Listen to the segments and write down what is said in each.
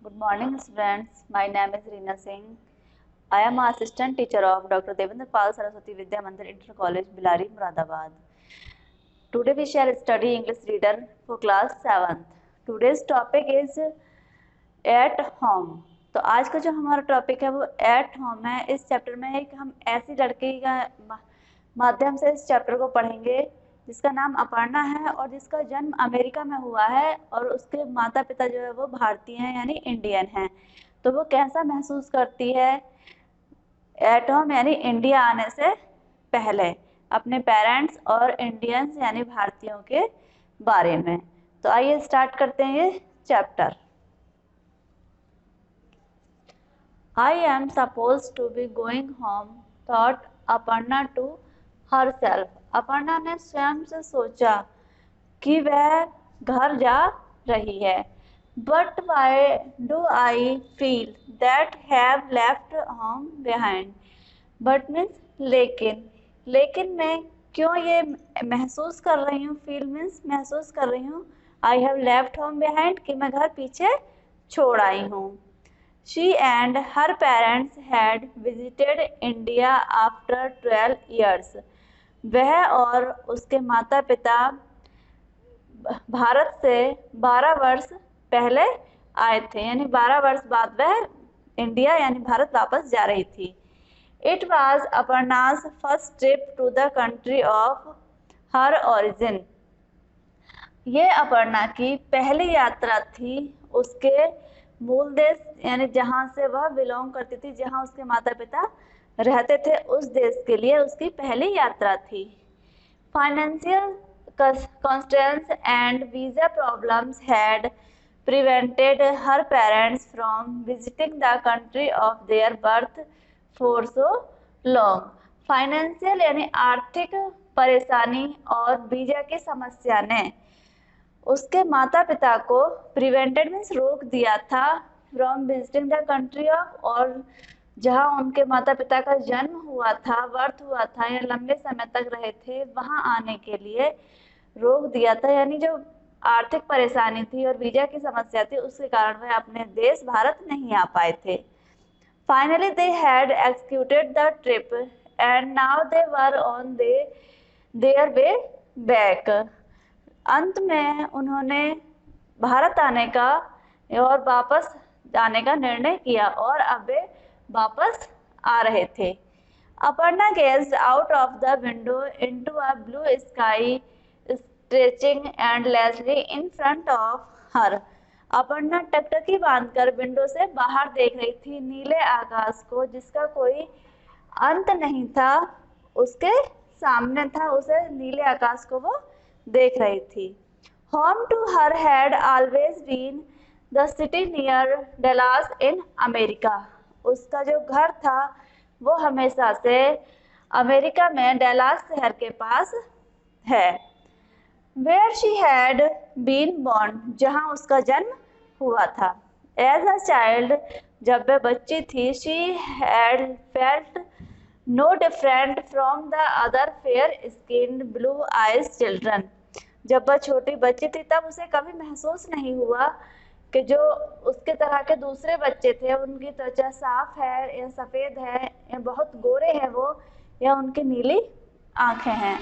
Good morning, students. My name is Reena Singh. I am assistant teacher of Dr. Devendra Pal Saraswati Vidya Mandir Inter College, Bilari, Muradabad. Today we shall study English reader for class 7th. Today's topic is at home. तो आज का जो हमारा topic है वो at home है। इस chapter में एक हम ऐसी लड़की का माध्यम से इस चैप्टर को पढ़ेंगे जिसका नाम अपर्णा है और जिसका जन्म अमेरिका में हुआ है और उसके माता पिता जो है वो भारतीय हैं यानी इंडियन हैं। तो वो कैसा महसूस करती है एट होम यानी इंडिया आने से पहले अपने पेरेंट्स और इंडियंस यानी भारतीयों के बारे में। तो आइए स्टार्ट करते हैं ये chapter. I am supposed to be going home, thought Aparna to herself. Aparna ने स्वयं से सोचा कि वह घर जा रही है। But why do I feel that have left home behind? But means लेकिन मैं क्यों ये महसूस कर रही हूँ? Feel means महसूस कर रही हूँ। I have left home behind कि मैं घर पीछे छोड़ आई हूँ। She and her parents had visited India after 12 years. वह और उसके माता पिता भारत से 12 वर्ष पहले आए थे, यानी 12 वर्ष बाद वह इंडिया यानी भारत वापस जा रही थी। It was Aparna's first trip to the country of her origin. ये अपर्णा की पहली यात्रा थी उसके मूल देश यानी जहाँ से वह बिलोंग करती थी, जहाँ उसके माता पिता रहते थे, उस देश के लिए उसकी पहली यात्रा थी। Financial constraints and visa problems had prevented her parents from visiting the country of their birth for so long. Financial यानी आर्थिक परेशानी और वीजा की समस्या ने उसके माता पिता को प्रिवेंटेड मीन्स रोक दिया था from visiting the country of, और जहाँ उनके माता पिता का जन्म हुआ था, बर्थ हुआ था या लंबे समय तक रहे थे, वहाँ आने के लिए रोक दिया था। यानी जो आर्थिक परेशानी थी और वीजा की समस्या थी उसके कारण वह अपने देश भारत नहीं आ पाए थे। Finally they had executed the trip and now they were on their way back. अंत में उन्होंने भारत आने का और वापस जाने का निर्णय किया और अब वे वापस आ रहे थे। Aparna gazed out of the window into a blue sky stretching endlessly in front of her. Aparna टकटकी बांधकर विंडो से बाहर देख रही थी नीले आकाश को जिसका कोई अंत नहीं था, उसके सामने था, उसे नीले आकाश को वो देख रही थी। Home to her had always been the city near Dallas in America. उसका जो घर था वो हमेशा से अमेरिका में डेलास शहर के पास है। Where she had been born, जहाँ उसका जन्म हुआ था। As a child, जब वह बच्ची थी, she had felt no different from the other fair-skinned, blue-eyed children. जब वह छोटी बच्ची थी तब उसे कभी महसूस नहीं हुआ कि जो उसके तरह के दूसरे बच्चे थे उनकी त्वचा साफ है या सफ़ेद है या बहुत गोरे हैं वो, या उनकी नीली आंखें हैं।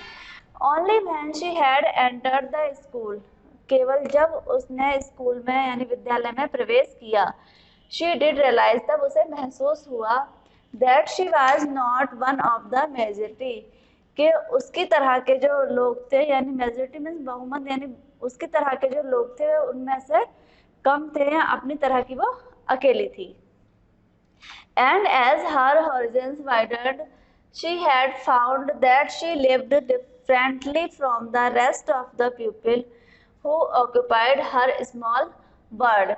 Only when she had entered the school, केवल जब उसने स्कूल में यानी विद्यालय में प्रवेश किया, she did realize, तब उसे महसूस हुआ that she was not one of the majority, कि उसकी तरह के जो लोग थे, यानी मेजोरिटी मीन्स बहुमत, यानी उसकी तरह के जो लोग थे उनमें से कम थे या अपनी तरह की वो अकेली थी। And as her horizons widened, she had found that she lived differently from the rest of the people who occupied her small world.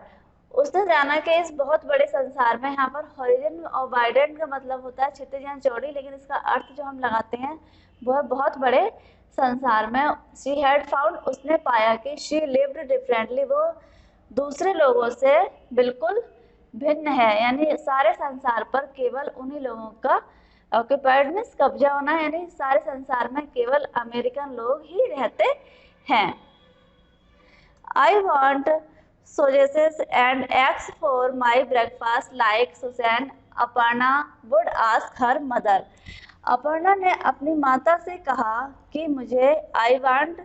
उसने जाना कि इस बहुत बड़े संसार में, यहाँ पर हॉरिजन और वाइडेंड का मतलब होता है क्षितिज या चौड़ी, लेकिन इसका अर्थ जो हम लगाते हैं वह बहुत बड़े संसार में। शी हैड फाउंड, उसने पाया कि शी लिव्ड डिफरेंटली, वो दूसरे लोगों से बिल्कुल भिन्न है, यानी सारे संसार पर केवल उन्हीं लोगों का ऑक्यूपाइड मीन्स कब्जा होना, यानी सारे संसार में केवल अमेरिकन लोग ही रहते हैं। I want sausages and eggs for my breakfast like Susan, Aparna would ask her mother. Aparna ने अपनी माता से कहा कि मुझे I want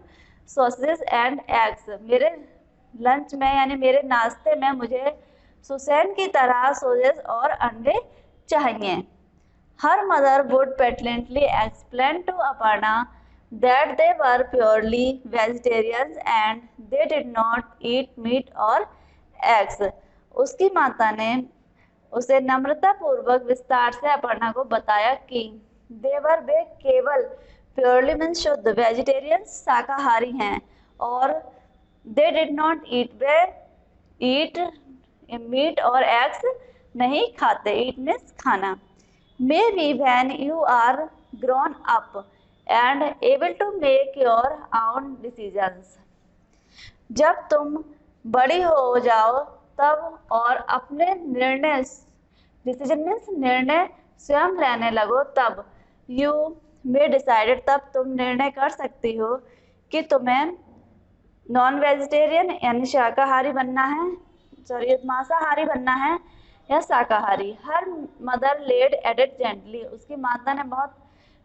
sausage and eggs, मेरे लंच में यानी मेरे नाश्ते में मुझे सुसैन की तरह सॉसेज और अंडे चाहिए। Her mother would patiently explain to Aparna that they were purely vegetarians and they did not eat meat or eggs. उसकी माता ने उसे नम्रता पूर्वक विस्तार से अपर्णा को बताया कि देवर वे केवल प्योरली मीन्स शुद्ध वेजिटेरियंस शाकाहारी हैं और they did not eat we eat meat और एग्स नहीं खाते। ईट मीन्स खाना। Maybe when you are grown up and able to make your own decisions. जब तुम बड़ी हो जाओ तब और अपने निर्णय डिसीजन मीन्स निर्णय स्वयं लेने लगो तब यू मे डिसाइडेड तब तुम निर्णय कर सकती हो कि तुम्हें नॉन वेजिटेरियन यानी शाकाहारी बनना है, मांसाहारी बनना है या शाकाहारी। Her mother led added gently, उसकी माता ने बहुत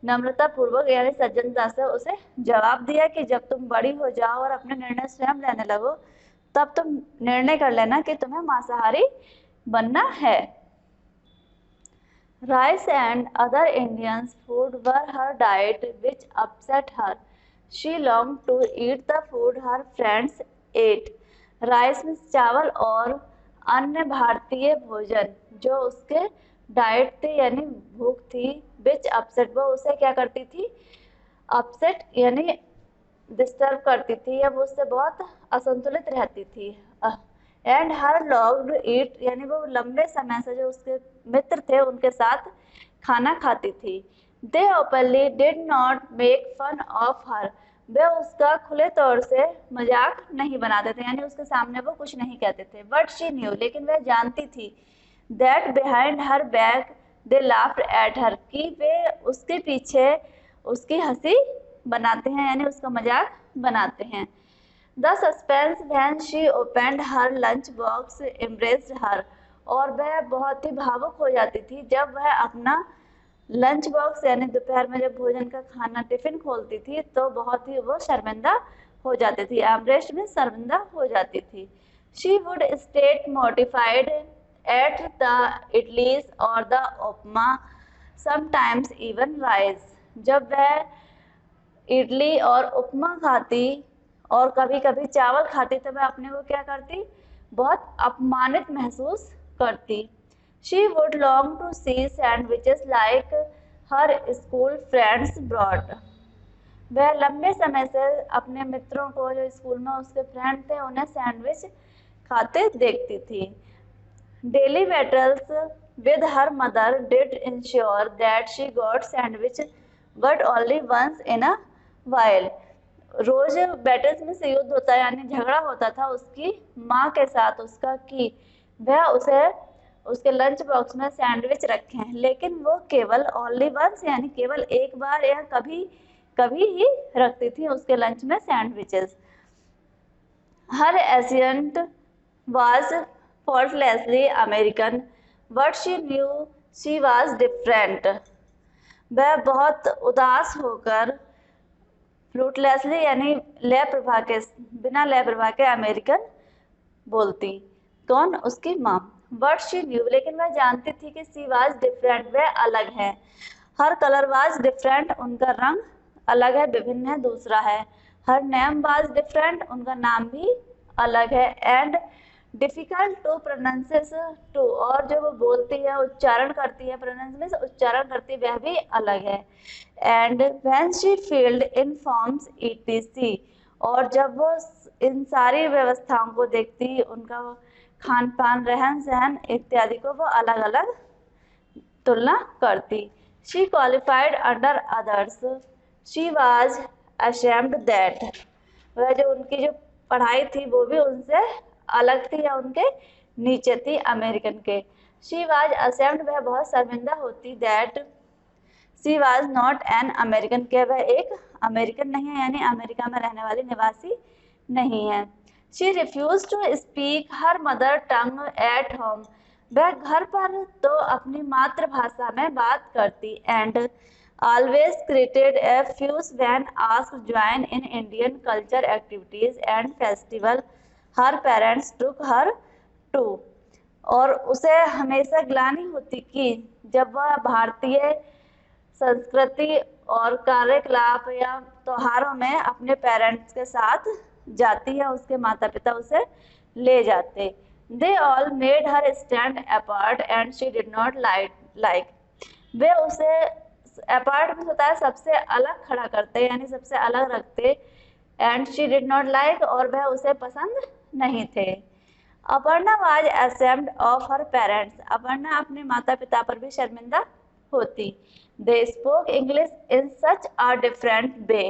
नम्रता पूर्वक यानी सज्जनता से उसे जवाब दिया कि जब तुम बड़ी हो जाओ और अपने निर्णय स्वयं लेने लगो तब तुम निर्णय कर लेना कि तुम्हें मांसाहारी बनना है। Rice and other Indian food were her diet which upset her. She long to eat the food her friends eat. Rice में चावल और अन्य भारतीय भोजन जो उसके डाइट थी यानी भूख थी, विच अपसेट वो उसे क्या करती थी, अपसेट यानी डिस्टर्ब करती थी या वो उससे बहुत असंतुलित रहती थी। एंड हर लॉन्ग्ड ईट यानी वो लंबे समय से जो उसके मित्र थे उनके साथ खाना खाती थी। They openly did not make fun of her, वे उसका खुले तौर से मजाक नहीं बनाते थे यानी उसके सामने वो कुछ नहीं कहते थे। बट शी न्यू, लेकिन वह जानती थी that behind her back they laughed at her, कि वे उसके पीछे उसकी हंसी बनाते हैं यानी उसका मजाक बनाते हैं। The suspense when she opened her lunch box embraced her, और वह बहुत ही भावुक हो जाती थी जब वह अपना लंच बॉक्स यानी दोपहर में जब भोजन का खाना टिफिन खोलती थी तो बहुत ही वो शर्मिंदा हो जाती थी। एम्ब्रेस्ड में शर्मिंदा हो जाती थी। She would state mortified at the idlis or the upma, sometimes even rice. जब वह इडली और उपमा खाती और कभी कभी चावल खाती तो वह अपने को क्या करती, बहुत अपमानित महसूस करती। She would long to see sandwiches like her school friends brought. वह लंबे समय से अपने मित्रों को जो स्कूल में उसके फ्रेंड थे उन्हें सैंडविच खाते देखती थी। Daily battles with her mother did ensure that she got sandwich but only once in a while. Rose battles में से युद्ध होता यानी झगड़ा होता था उसकी माँ के साथ उसका कि वह उसे उसके लंच बॉक्स में सैंडविच रखें, लेकिन वो केवल ओनली वंस यानी केवल एक बार या कभी कभी ही रखती थी उसके लंच में sandwiches. Her ancient was faultlessly American, but she knew she was different. वह बहुत उदास होकर फ्रूटलेसली यानी लय प्रभा के बिना लय प्रभा के अमेरिकन बोलती। कौन? उसकी माँ। बट शी न्यू, लेकिन वह जानती थी कि शी वाज डिफरेंट, वह अलग है। हर कलर वाज डिफरेंट, उनका रंग अलग है, विभिन्न है, दूसरा है। हर नेम वाज डिफरेंट, उनका नाम भी अलग है। And difficult to pronounce too, और जो वो बोलती है उच्चारण करती है, प्रोनाउंस मीन्स उच्चारण करती, वह भी अलग है। And when she field in forms ETC, और जब वो इन सारी व्यवस्थाओं को देखती, उनका खान पान रहन सहन इत्यादि को वो अलग अलग तुलना करती। She qualified under others, she was ashamed that, वह जो उनकी जो पढ़ाई थी वो भी उनसे अलग थी या उनके नीचे थी अमेरिकन के। शी वाज असेम्ड, वह बहुत शर्मिंदा होती। That she was not an American, के वह एक अमेरिकन नहीं है यानी अमेरिका में रहने वाली निवासी नहीं है। She refuse to speak her mother tongue at home, वह घर पर तो अपनी मातृभाषा में बात करती, and always created a fuss when asked join in Indian culture activities and festival her parents took her to, और उसे हमेशा ग्लानि होती कि जब वह भारतीय संस्कृति और कार्यकलाप या त्योहारों में अपने पेरेंट्स के साथ जाती है, उसके माता पिता उसे ले जाते। They all made her stand apart and she did not like, वे उसे अपार्ट में होता है सबसे अलग खड़ा करते यानी सबसे अलग रखते, and she did not like, और वह उसे पसंद नहीं थे। Aparna was ashamed of her parents, Aparna अपने माता पिता पर भी शर्मिंदा होती। They spoke English in such a different way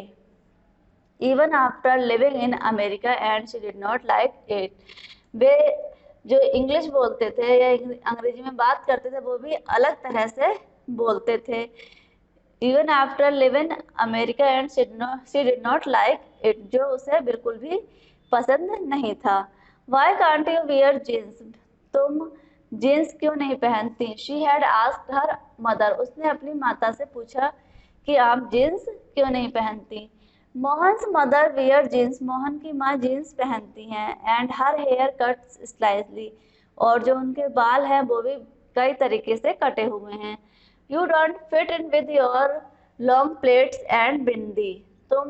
even after living in America and she did not like it, वे जो इंग्लिश बोलते थे या अंग्रेजी में बात करते थे वो भी अलग तरह से बोलते थे। Even after living America and she did not like it, जो उसे बिल्कुल भी पसंद नहीं था। Why can't you wear jeans, तुम जीन्स क्यों नहीं पहनती? She had asked her mother, उसने अपनी माता से पूछा कि आप जीन्स क्यों नहीं पहनती। Mohan's mother wear jeans, Mohan की माँ जीन्स पहनती हैं, and her hair cuts stylishly, और जो उनके बाल हैं वो भी कई तरीके से कटे हुए हैं। You don't fit in with your long plaits and bindi, तुम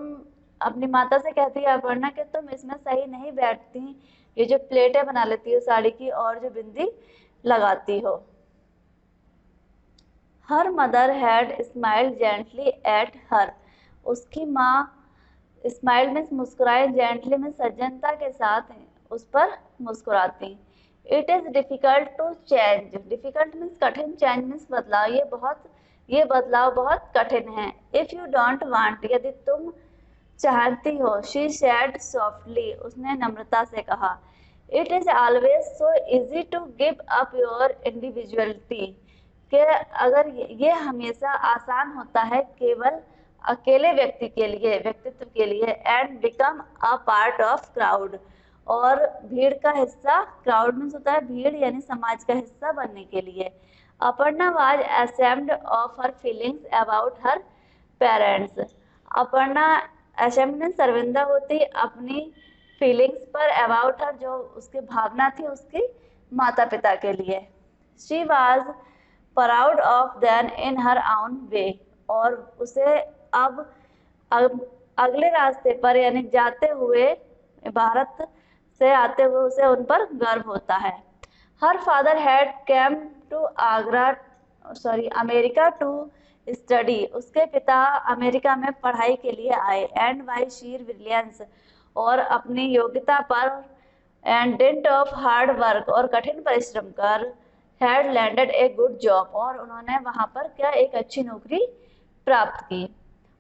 अपनी माता से कहती है अपर्णा कि तुम इसमें सही नहीं बैठती, ये जो प्लेटें बना लेती हो साड़ी की और जो बिंदी लगाती हो। Her mother had smiled gently at her, उसकी माँ स्माइल में मुस्कुराए, जेंटली में सज्जनता के साथ उस पर मुस्कुराती। It is difficult to change, difficult means कठिन, चेंज मीन्स बदलाव, ये बदलाव बहुत कठिन है। इफ यू डोंट वांट, यदि तुम चाहती हो। शी सेड सॉफ्टली, उसने नम्रता से कहा। It is always so easy to give up your individuality, कि अगर ये हमेशा आसान होता है केवल अकेले व्यक्ति के लिए, व्यक्तित्व के लिए, and become a part of crowd, और भीड़ का हिस्सा, क्राउड मीन्स होता है भीड़ यानी समाज का हिस्सा बनने के लिए। Aparna was ashamed of her feelings about her parents, Aparna ashamed means शर्मिंदा होती अपनी फीलिंग्स पर, अबाउट हर जो उसकी भावना थी उसकी माता पिता के लिए। She was proud of them in her own way, और उसे अब अगले रास्ते पर यानी जाते हुए, भारत से आते हुए उसे उन पर गर्व होता है। Her father had came to America to study, उसके पिता अमेरिका में पढ़ाई के लिए आए, एंड बाई शीर ब्रिलियंस, और अपनी योग्यता पर, and didn't of hard work, और कठिन परिश्रम कर, had landed a good job, और उन्होंने वहाँ पर क्या एक अच्छी नौकरी प्राप्त की।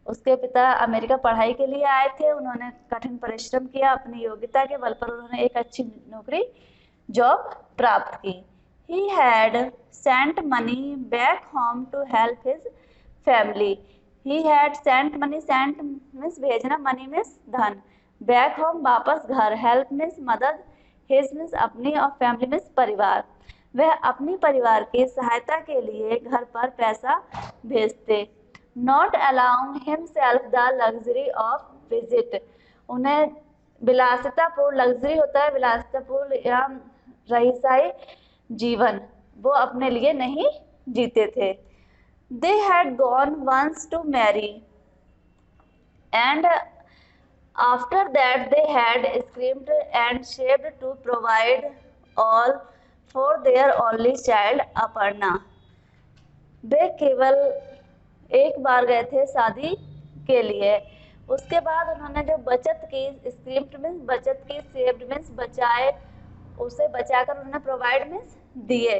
उसके पिता अमेरिका पढ़ाई के लिए आए थे, उन्होंने कठिन परिश्रम किया, अपनी योग्यता के बल पर उन्होंने एक अच्छी नौकरी जॉब प्राप्त की। He had sent money back home to help his family. He had sent money, sent means भेजना, money means धन, back home वापस घर, help means मदद, his means अपनी, और family means परिवार, वह अपनी परिवार की सहायता के लिए घर पर पैसा भेजते। Not allowing himself the luxury of visit, उन्हें विलासितापूर्ण, लग्जरी होता है विलासितापूर्ण या रईसाई जीवन, वो अपने लिए नहीं जीते थे। They had gone once to marry, and after that they had screamed and shaved to provide all for their only child Aparna, वे केवल एक बार गए थे शादी के लिए, उसके बाद उन्होंने जो बचत की, स्क्रिप्ट मीन्स बचत की, सेव्ड मीन्स बचाए, उसे बचाकर उन्होंने प्रोवाइड मीन्स दिए,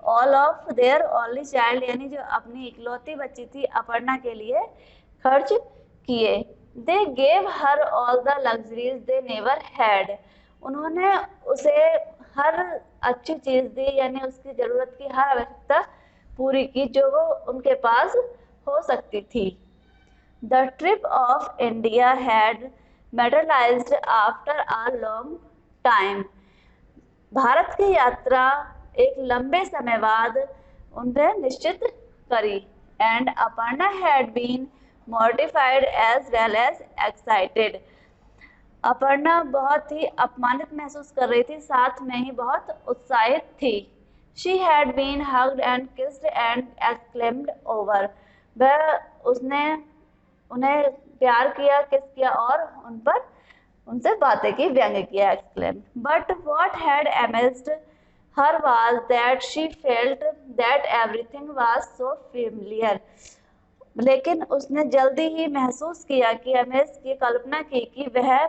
all of their only child यानी जो अपनी इकलौती बच्ची थी अपर्णा के लिए खर्च किए। They gave her all the luxuries they never had, उन्होंने उसे हर अच्छी चीज दी यानी उसकी जरूरत की हर आवश्यकता पूरी की जो वो उनके पास हो सकती थी। The trip of India had materialized after a long time. Bharat की यात्रा एक लंबे समय बाद उन्हें निश्चित करी। And Aparna had been mortified as well as excited। Aparna बहुत ही अपमानित महसूस कर रही थी, साथ में ही बहुत उत्साहित थी। She had been hugged and kissed and exclaimed over। उसने उन्हें प्यार किया, किस किया और उनसे बातें की, व्यंग किया, exclaimed। But what had amazed her was that she felt that everything was so familiar। लेकिन उसने जल्दी ही महसूस किया कि अमेज की कल्पना की कि वह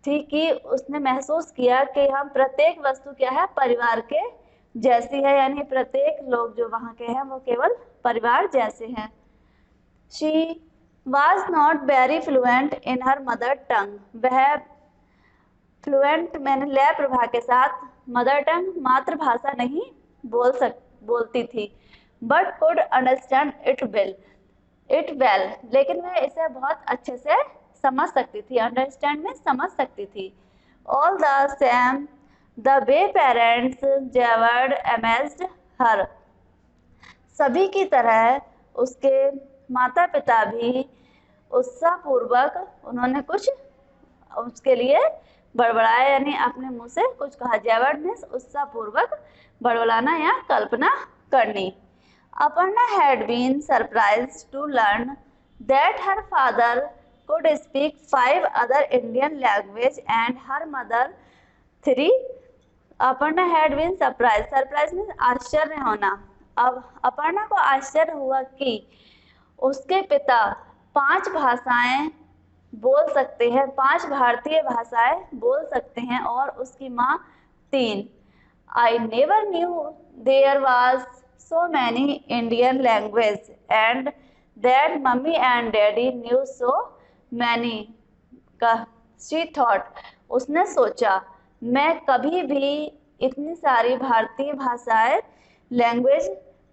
थी कि उसने महसूस किया कि हम प्रत्येक वस्तु क्या है, परिवार के जैसी है, यानी प्रत्येक लोग जो वहां के हैं वो केवल परिवार जैसे हैं। She was not very fluent in her mother tongue। वह फ्लुएंट मैंने लय प्रभा के साथ मदर टंग मातृभाषा नहीं बोलती थी। But could understand it well. लेकिन वह इसे बहुत अच्छे से समझ सकती थी। अंडरस्टैंड में समझ सकती थी। All the same the way parents जेवर्ड अमेज्ड हर। सभी की तरह उसके माता पिता भी उत्साहपूर्वक उन्होंने कुछ उसके लिए बड़बड़ाया, यानी अपने मुंह से कुछ कहा। जेवर्ड मीन्स उत्साहपूर्वक बड़बड़ाना या कल्पना करनी। Aparna had been surprised to learn that her father could speak 5 other Indian languages and her mother 3। Aparna had been surprised। Surprise means आश्चर्य होना। अब अपर्णा को आश्चर्य हुआ कि उसके पिता 5 भाषाएं बोल सकते हैं, 5 भारतीय भाषाएं बोल सकते हैं और उसकी माँ 3। I never knew there was so many Indian languages and that mummy and daddy knew so many। She thought। उसने सोचा मैं कभी भी इतनी सारी भारतीय भाषाएं लैंग्वेज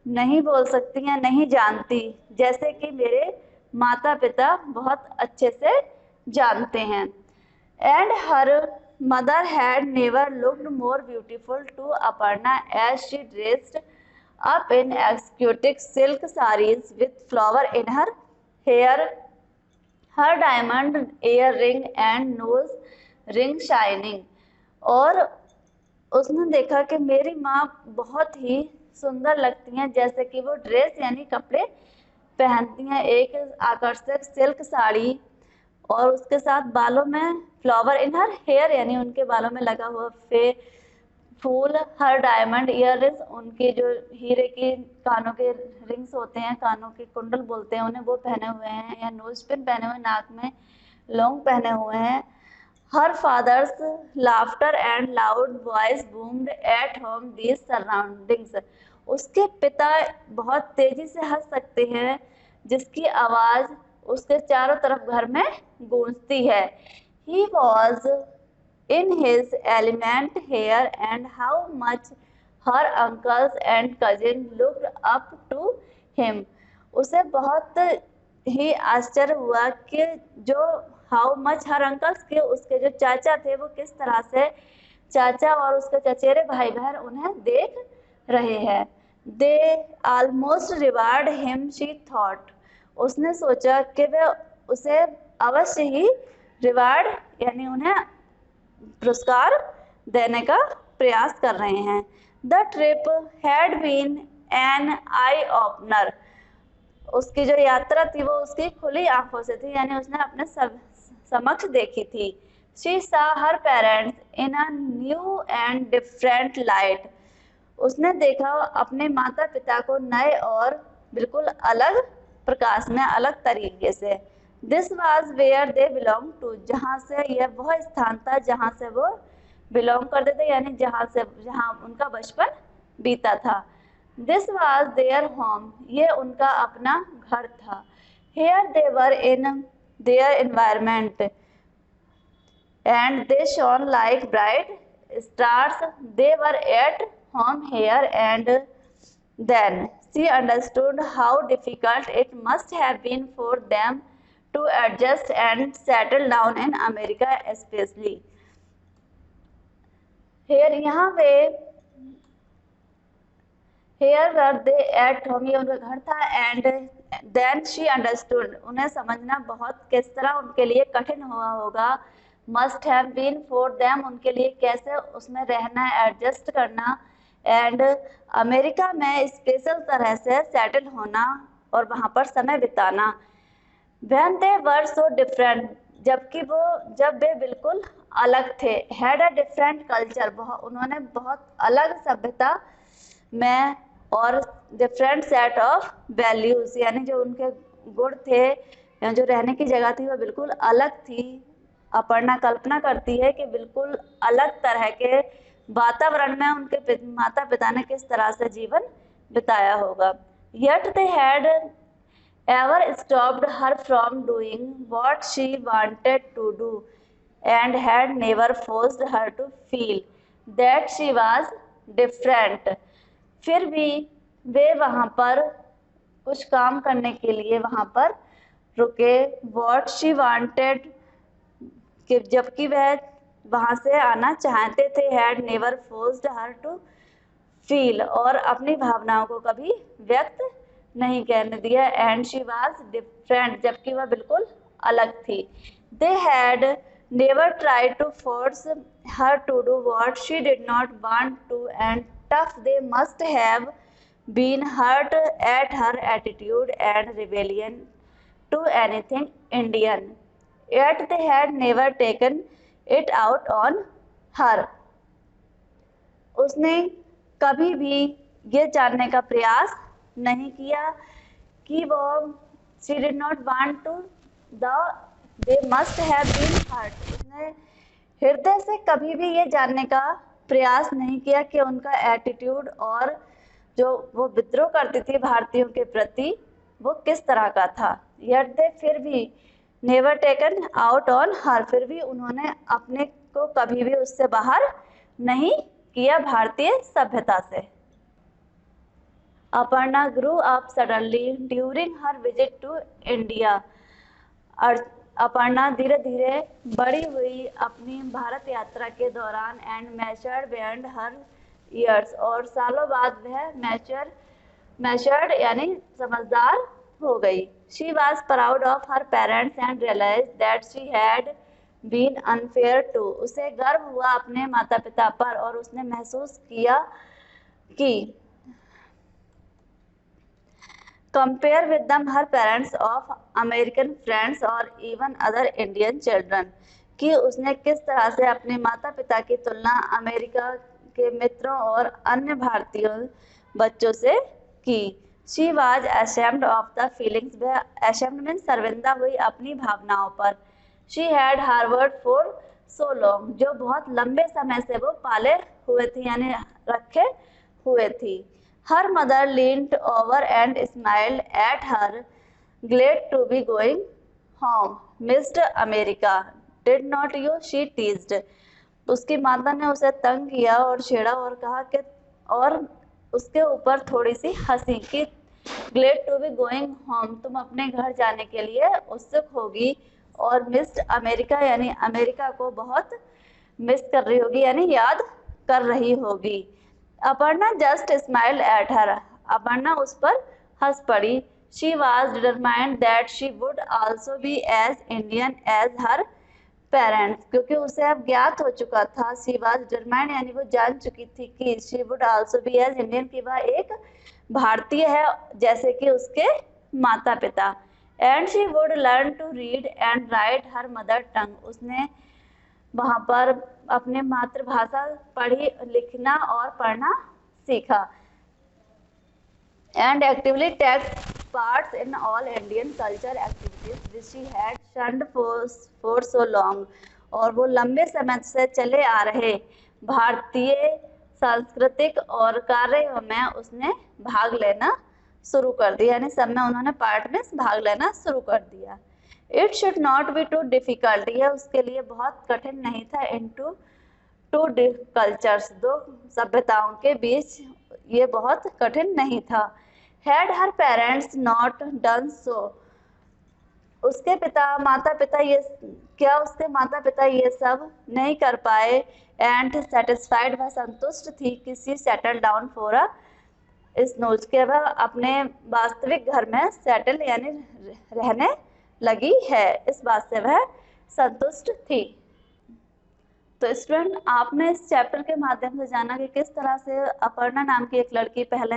नहीं बोल सकती या नहीं जानती, जैसे कि मेरे माता पिता बहुत अच्छे से जानते हैं। And her mother had never looked more beautiful to Aparna as she dressed up in exotic silk sarees with flower in her hair, her diamond earring and nose ring shining। और उसने देखा कि मेरी माँ बहुत ही सुंदर लगती हैं, जैसे कि वो ड्रेस यानी कपड़े पहनती हैं, एक आकर्षक सिल्क साड़ी और उसके साथ बालों में फ्लावर इन हर हेयर यानी उनके बालों में लगा हुआ फूल, हर डायमंड ईयर रिंग्स उनके जो हीरे के कानों के रिंग्स होते हैं, कानों के कुंडल बोलते हैं उन्हें, वो पहने हुए हैं, या नोज पिन पहने हुए, नाक में लौंग पहने हुए हैं। Her father's laughter and loud voice boomed at home these surroundings. उसके पिता बहुत तेजी से हंस सकते हैं जिसकी आवाज उसके चारों तरफ घर में गूंजती है। He was in his element here and how much her uncles and cousins looked up to him। उसे बहुत ही आश्चर्य हुआ कि जो हाउ मच हर अंकल्स के उसके जो चाचा थे वो किस तरह से चाचा और उसके चचेरे भाई बहन उन्हें देख रहे हैं। They almost reward him, she thought। उसने सोचा कि वे उसे अवश्य ही रिवार्ड यानी उन्हें पुरस्कार देने का प्रयास कर रहे हैं। The trip had been an eye opener. उसकी जो यात्रा थी वो उसकी खुली आंखों से थी, यानी उसने अपने समक्ष देखी थी। She saw her parents in a new and different light. उसने देखा अपने माता पिता को नए और बिल्कुल अलग प्रकाश में, अलग तरीके से। This was where they belong to. जहाँ से यह वह स्थान था जहाँ से वो बिलोंग करते थे, यानी जहाँ उनका बचपन बीता था। This was their home. ये उनका अपना घर था। Here they were in their environment and they shone like bright stars. They were at home here and then she understood how difficult it must have been for them to adjust and settle down in America especially। Here यहाँ पे here were they at home, ये उनका घर था। And then she understood, उन्हें समझना बहुत किस तरह उनके लिए कठिन हुआ होगा। Must have been for them, उनके लिए कैसे उसमें रहना, एडजस्ट करना। एंड अमेरिका में स्पेशल तरह से सेटल होना और वहाँ पर समय बिताना। When they were so different, जब वे बिल्कुल अलग थे। Had a different culture, उन्होंने बहुत अलग सभ्यता में और डिफरेंट सेट ऑफ वैल्यूज, यानी जो उनके गुण थे या जो रहने की जगह थी वो बिल्कुल अलग थी। अपर्णा कल्पना करती है कि बिल्कुल अलग तरह के वातावरण में उनके माता पिता ने किस तरह से जीवन बिताया होगा। Yet they had ever stopped her from doing what she wanted to do and had never forced her to feel that she was different। फिर भी वे वहाँ पर कुछ काम करने के लिए वहाँ पर रुके। what she wanted, कि जबकि वह वहाँ से आना चाहते थे। had never forced her to feel, और अपनी भावनाओं को कभी व्यक्त नहीं कहने दिया। एंड शी वाज डिफरेंट, जबकि वह बिल्कुल अलग थी। They had never try to force her to do what she did not want to and tough they must have been hurt at her attitude and rebellion to anything Indian, yet they had never taken it out on her। उसने कभी भी ये जानने का प्रयास नहीं किया कि वो she did not want to they must have been hurt। उसने हृदय से कभी भी ये जानने का प्रयास नहीं किया कि उनका एटीट्यूड और जो वो विद्रोह करती थी भारतीयों के प्रति वो किस तरह का था। yet they फिर भी never taken out on her, फिर भी उन्होंने अपने को कभी भी उससे बाहर नहीं किया भारतीय सभ्यता से। Aparna grew up suddenly during her visit to India। Aparna धीरे धीरे बड़ी हुई अपनी भारत यात्रा के दौरान। And matured beyond her years, और सालों बाद वह मैच्योर्ड यानी समझदार हो गई। She was proud of her parents and realize that she had been unfair to, उसे गर्व हुआ अपने माता पिता पर और उसने महसूस किया कि compare with them her parents of American friends और इवन अदर इंडियन चिल्ड्रन, कि उसने किस तरह से अपने माता पिता की तुलना अमेरिका के मित्रों और अन्य भारतीय बच्चों से की। She was ashamed of the feelings, वह ashamed मीन्स शर्मिंदा हुई अपनी भावनाओं पर। She had Harvard for so long, जो बहुत लंबे समय से वो पाले हुए थी यानी रखे हुए थी। Her mother leaned over and smiled at her, glad to be going home. Missed America, did not you? She teased. उसकी माता ने उसे तंग किया और छेड़ा और कहा कि और उसके ऊपर थोड़ी सी हंसी कि glad to be going home, तुम अपने घर जाने के लिए उत्सुक होगी। और मिस्ड अमेरिका यानी अमेरिका को बहुत मिस कर रही होगी यानी याद कर रही होगी। Aparna just smiled at her, Aparna उस पर हंस पड़ी। She was determined that she would also be as Indian as her parents, क्योंकि उसे अब ज्ञात हो चुका था। शी वॉज डिटरमाइंड यानी वो जान चुकी थी कि she would also be as Indian, कि वह एक भारतीय है जैसे कि उसके माता पिता। And she would learn to read and write her mother tongue, उसने वहाँ पर अपने मातृभाषा पढ़ी लिखना और पढ़ना सीखा। And actively take parts in all Indian culture activities which she had shunned for so long, और वो लंबे समय से चले आ रहे भारतीय सांस्कृतिक और कार्यों में उसने भाग लेना शुरू कर दिया, यानी सब में उन्होंने पार्ट में भाग लेना शुरू कर दिया। It should not be too difficult, यह उसके लिए बहुत कठिन नहीं था। इनटू टू कल्चर्स, दो सभ्यताओं के बीच ये बहुत कठिन नहीं था। Had her parents not done so, उसके माता पिता ये क्या उसके माता पिता ये सब नहीं कर पाए एंड सेटिस्फाइड, वह संतुष्ट थी कि she settle down for a snooze, के वह अपने वास्तविक घर में सेटल यानी रहने लगी है, इस बात से वह संतुष्ट थी। तो स्टूडेंट, आपने इस चैप्टर के माध्यम से जाना कि किस तरह से अपर्णा नाम की एक लड़की पहले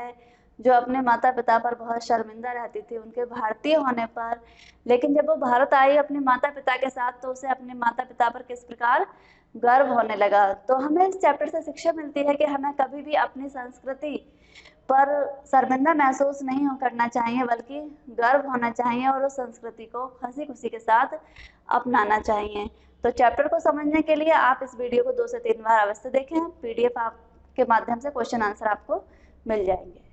जो अपने माता पिता पर बहुत शर्मिंदा रहती थी उनके भारतीय होने पर, लेकिन जब वो भारत आई अपने माता पिता के साथ तो उसे अपने माता पिता पर किस प्रकार गर्व होने लगा। तो हमें इस चैप्टर से शिक्षा मिलती है कि हमें कभी भी अपनी संस्कृति पर शर्मिंदा महसूस नहीं करना चाहिए, बल्कि गर्व होना चाहिए और उस संस्कृति को हंसी खुशी के साथ अपनाना चाहिए। तो चैप्टर को समझने के लिए आप इस वीडियो को 2 से 3 बार अवश्य देखें। PDF के माध्यम से क्वेश्चन आंसर आपको मिल जाएंगे।